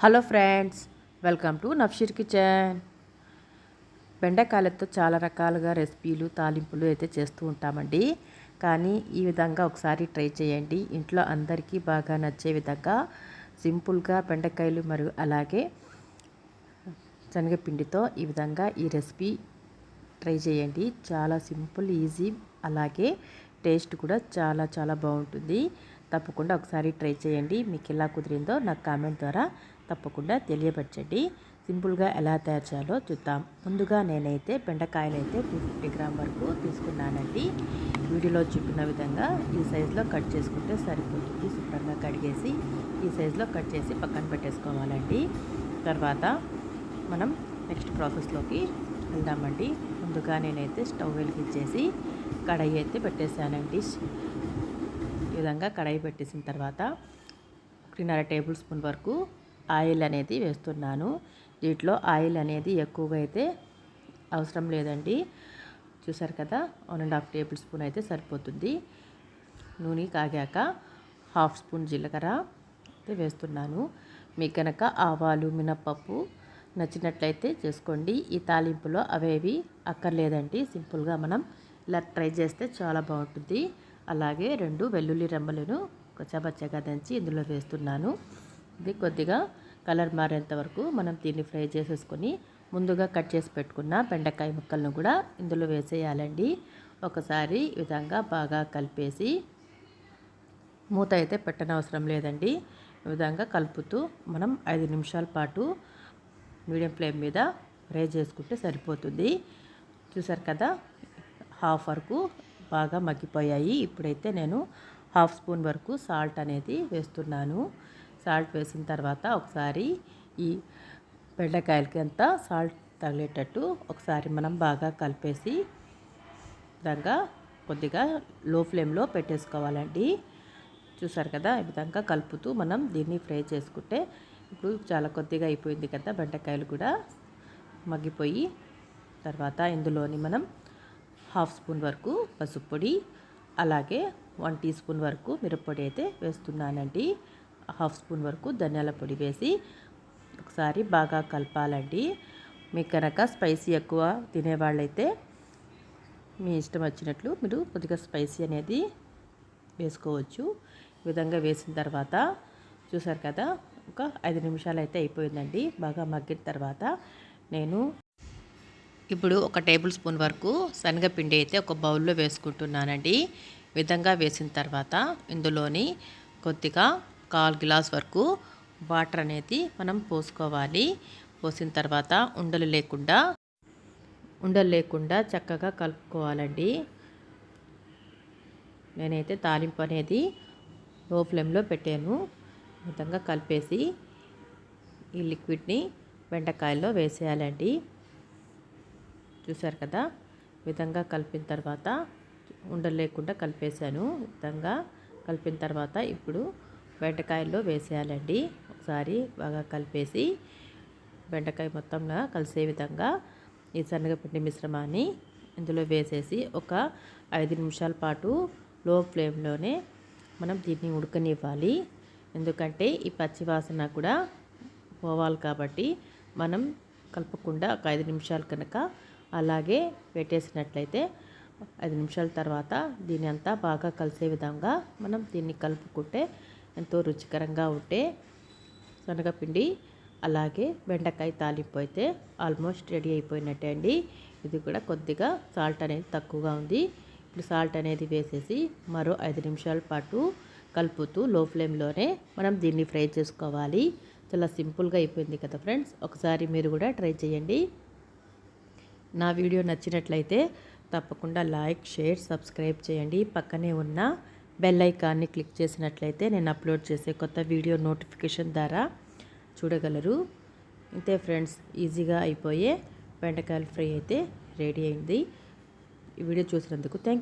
Hello friends, welcome to Nafsheer kitchen. బెండకాయలతో చాలా రకాలుగా రెసిపీలు తాలింపులు అయితే చేస్తూ ఉంటామండి. కానీ ఈ విధంగా ఒకసారి ట్రై చేయండి. ఇంట్లో అందరికీ బాగా నచ్చే విధంగా సింపుల్గా బెండకాయలు మరియు అలాగే శనగపిండితో ఈ విధంగా ఈ రెసిపీ ట్రై చేయండి. చాలా సింపుల్, ఈజీ, అలాగే టేస్ట్ కూడా చాలా చాలా బాగుంటుంది. తప్పకుండా ఒకసారి ట్రై చేయండి. మీకు ఎలా కుదిరిందో నాకు కామెంట్ ద్వారా తప్పకుండా తెలియపరచండి. సింపుల్గా ఎలా తయారు చేయాలో చూద్దాం. ముందుగా నేనైతే బెండకాయలు అయితే 250 గ్రామ్ వరకు తీసుకున్నానండి. వీడియోలో చూపిన విధంగా ఈ సైజులో కట్ చేసుకుంటే సరిపోతుంది. శుభ్రంగా కడిగేసి ఈ సైజులో కట్ చేసి పక్కన పెట్టేసుకోవాలండి. తర్వాత మనం నెక్స్ట్ ప్రాసెస్లోకి వెళ్దామండి. ముందుగా నేనైతే స్టవ్ వెలిగించేసి కడాయి అయితే పెట్టేశానండి. ఈ విధంగా కడాయి పెట్టేసిన తర్వాత 1.5 టేబుల్ స్పూన్ వరకు ఆయిల్ అనేది వేస్తున్నాను. దీంట్లో ఆయిల్ అనేది ఎక్కువగా అయితే అవసరం లేదండి. చూసారు కదా, 1.5 టేబుల్ స్పూన్ అయితే సరిపోతుంది. నూనె కాగాక 1/2 స్పూన్ జీలకర్ర అయితే వేస్తున్నాను. మీకు కనుక ఆవాలు మినపప్పు నచ్చినట్లయితే చేసుకోండి. ఈ తాలింపులో అవేవి అక్కర్లేదండి. సింపుల్గా మనం ఇలా ట్రై చేస్తే చాలా బాగుంటుంది. అలాగే 2 వెల్లుల్లి రెమ్మలను కచ్చాపచ్చగా దంచి ఇందులో వేస్తున్నాను. ఇది కొద్దిగా కలర్ మారేంత వరకు మనం దీన్ని ఫ్రై చేసేసుకొని ముందుగా కట్ చేసి పెట్టుకున్న బెండకాయ ముక్కలను కూడా ఇందులో వేసేయాలండి. ఒకసారి ఈ విధంగా బాగా కలిపేసి మూత అయితే పెట్టనవసరం లేదండి. ఈ విధంగా కలుపుతూ మనం 5 నిమిషాల పాటు మీడియం ఫ్లేమ్ మీద ఫ్రై చేసుకుంటే సరిపోతుంది. చూసారు కదా, హాఫ్ వరకు బాగా మగ్గిపోయాయి. ఇప్పుడైతే నేను 1/2 స్పూన్ వరకు సాల్ట్ అనేది వేస్తున్నాను. సాల్ట్ వేసిన తర్వాత ఒకసారి ఈ బెండకాయలకి అంతా సాల్ట్ తగిలేటట్టు ఒకసారి మనం బాగా కలిపేసి విధంగా కొద్దిగా లో ఫ్లేమ్లో పెట్టేసుకోవాలండి. చూసారు కదా, ఈ విధంగా కలుపుతూ మనం దీన్ని ఫ్రై చేసుకుంటే ఇప్పుడు చాలా కొద్దిగా అయిపోయింది కదా, బెండకాయలు కూడా మగ్గిపోయి. తర్వాత ఇందులోని మనం 1/2 స్పూన్ వరకు పసుపు పొడి, అలాగే 1 టీ స్పూన్ వరకు మిరప్పొడి అయితే వేస్తున్నానండి. 1/2 స్పూన్ వరకు ధనియాల పొడి వేసి ఒకసారి బాగా కలపాలండి. మీకు కనుక స్పైసీ ఎక్కువ తినేవాళ్ళైతే మీ ఇష్టం వచ్చినట్లు మీరు కొద్దిగా స్పైసీ అనేది వేసుకోవచ్చు. ఈ విధంగా వేసిన తర్వాత చూసారు కదా, ఒక 5 నిమిషాలు అయితే అయిపోయిందండి. బాగా మగ్గిన తర్వాత నేను ఇప్పుడు 1 టేబుల్ స్పూన్ వరకు శనగపిండి అయితే ఒక బౌల్లో వేసుకుంటున్నానండి. ఈ విధంగా వేసిన తర్వాత ఇందులోని కొద్దిగా 1/4 గ్లాస్ వరకు వాటర్ అనేది మనం పోసుకోవాలి. పోసిన తర్వాత ఉండలు లేకుండా చక్కగా కలుపుకోవాలండి. నేనైతే తాలింపు అనేది లో ఫ్లేమ్లో పెట్టాను. ఈ విధంగా కలిపేసి ఈ లిక్విడ్ని బెండకాయల్లో వేసేయాలండి. చూసారు కదా, ఈ విధంగా కలిపిన తర్వాత ఉండలు లేకుండా కలిపేసాను. ఈ విధంగా కలిపిన తర్వాత ఇప్పుడు బెండకాయల్లో వేసేయాలండి. ఒకసారి బాగా కలిపేసి బెండకాయ మొత్తంగా కలిసే విధంగా ఈ శనగపిండి మిశ్రమాన్ని ఇందులో వేసేసి ఒక 5 నిమిషాల పాటు లో ఫ్లేమ్లోనే మనం దీన్ని ఉడకనివ్వాలి. ఎందుకంటే ఈ పచ్చి వాసన కూడా పోవాలి కాబట్టి మనం కలపకుండా ఒక 5 నిమిషాలు కనుక అలాగే పెట్టేసినట్లయితే 5 నిమిషాల తర్వాత దీని అంతా బాగా కలిసే విధంగా మనం దీన్ని కలుపుకుంటే ఎంతో రుచికరంగా ఉంటే శనగపిండి అలాగే బెండకాయ తాలింపు అయితే ఆల్మోస్ట్ రెడీ అయిపోయినట్టే అండి. ఇది కూడా కొద్దిగా సాల్ట్ అనేది తక్కువగా ఉంది. ఇప్పుడు సాల్ట్ అనేది వేసేసి మరో 5 నిమిషాల పాటు కలుపుతూ లో ఫ్లేమ్లోనే మనం దీన్ని ఫ్రై చేసుకోవాలి. చాలా సింపుల్గా అయిపోయింది కదా ఫ్రెండ్స్. ఒకసారి మీరు కూడా ట్రై చేయండి. నా వీడియో నచ్చినట్లయితే తప్పకుండా లైక్, షేర్, సబ్స్క్రైబ్ చేయండి. పక్కనే ఉన్న బెల్ ఐకాన్ని క్లిక్ చేసినట్లయితే నేను అప్లోడ్ చేసే కొత్త వీడియో నోటిఫికేషన్ ద్వారా చూడగలరు. ఇంతే ఫ్రెండ్స్, ఈజీగా అయిపోయే బెండకాయల ఫ్రై అయితే రెడీ అయింది. ఈ వీడియో చూసినందుకు థ్యాంక్ యూ.